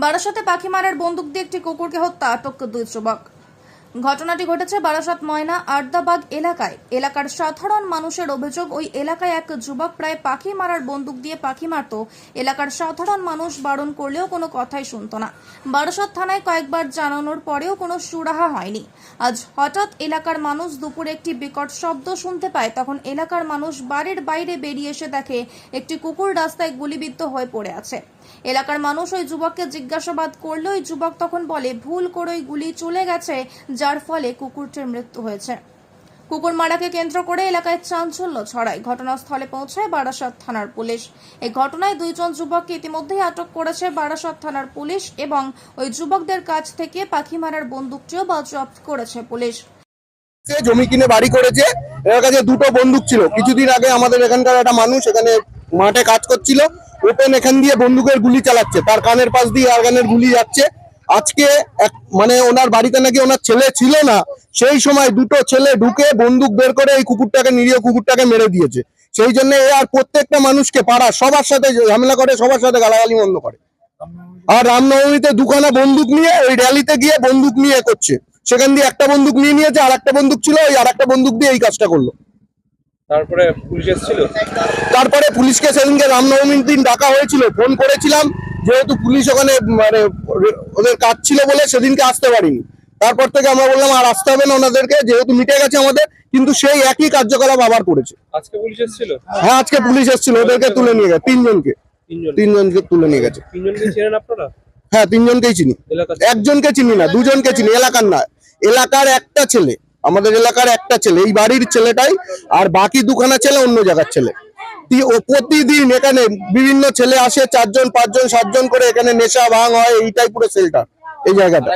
বারাসাতে পাখি মারার বন্দুক দিয়ে একটি কুকুরকে হত্যা, আটক 2 যুবক। ঘটনাটি ঘটেছে বারাসাত ময়না আর্দাবাগ এলাকায়। এলাকার সাধারণ মানুষের অভিযোগ, ওই এলাকায় এক যুবক প্রায় পাখি মারার বন্দুক দিয়ে পাখি মারত। এলাকার সাধারণ মানুষ বারণ করলেও কোনো কথাই শুনত না। বারাসাত থানায় কয়েকবার জানানোর পরেও কোনো সুরাহা হয়নি। আজ হঠাৎ এলাকার মানুষ দুপুরে একটি বিকট শব্দ শুনতে পায়। তখন এলাকার মানুষ বাড়ির বাইরে বেরিয়ে এসে দেখে একটি কুকুর রাস্তায় গুলিবিদ্ধ হয়ে পড়ে আছে। এলাকার মানুষ ওই যুবককে জিজ্ঞাসাবাদ করলে ওই যুবক তখন বলে ভুল করে ওই গুলি চলে গেছে, যার ফলে কুকুরটির মৃত্যু হয়েছে। কুকুর মারাকে কেন্দ্র করে এলাকায় চাঞ্চল্য ছড়ায়। ঘটনাস্থলে পৌঁছায় বারাসাত থানার পুলিশ। এই ঘটনায় 2 জন যুবককে ইতিমধ্যেই আটক করেছে বারাসাত থানার পুলিশ এবং ওই যুবকদের কাছ থেকে পাখি মারার বন্দুকটিও বাজেয়াপ্ত করেছে পুলিশ। জমি কিনে বাড়ি করেছে, এর কাছে 2টো বন্দুক ছিল। কিছুদিন আগে আমাদের এখানকার একটা মানুষ এখানে মাঠে কাজ করছিল, ওপেন এখান দিয়ে বন্দুকের গুলি চালাচ্ছে, তার কানের পাশ দিয়ে আরগানের গুলি যাচ্ছে। আজকে মানে ওনার বাড়িতে নাকি ওনার ছেলে ছিল না, সেই সময় 2টো ছেলে ঢুকে বন্দুক বের করে এই কুকুরটাকে, নিরীহ কুকুরটাকে মেরে দিয়েছে। সেই জন্য এ আর প্রত্যেকটা মানুষকে পাড়া সবার সাথে ঝামেলা করে, সবার সাথে গালাগালি বন্ধ করে। আর রামনবমীতে 2খানা বন্দুক নিয়ে ওই র্যালিতে গিয়ে বন্দুক নিয়ে করছে, সেখান দিয়ে একটা বন্দুক নিয়ে নিয়েছে, আর একটা বন্দুক ছিল, ওই আর একটা বন্দুক দিয়ে এই কাজটা করলো। তারপরে পুলিশ এসেছিল। তারপরে পুলিশকে সেদিনকে রামনবমীর দিন ডাকা হয়েছিল, ফোন করেছিলাম, যেহেতু পুলিশ ওখানে মানে ওদের কাজ ছিল বলে সেদিনকে আসতে পারিনি। তারপর থেকে আমরা বললাম আর আসতে হবে না ওনাদেরকে, যেহেতু মিটে গেছে আমাদের, কিন্তু সেই একই কার্যকলাপ আবার করেছে। আজকে পুলিশ এসেছিল। হ্যাঁ, আজকে পুলিশ এসেছিল, ওদেরকে তুলে নিয়ে গেছে, তিনজনকে তুলে নিয়ে গেছে। তিনজনকে চেনেন আপনারা? হ্যাঁ, 3জনকেই চিনি। একজনকে চিনি না, 2জনকে চিনি, এলাকার না, এলাকার একটা ছেলে, আমাদের এলাকার একটা ছেলে, এই বাড়ির ছেলেটাই, আর বাকি 2খানা ছেলে অন্য জায়গার ছেলে। প্রতিদিন এখানে বিভিন্ন ছেলে আসে, 4 জন 5 জন 7 জন করে এখানে নেশা ভাঙ হয়, এইটাই পুরো সেলটা এই জায়গাটা।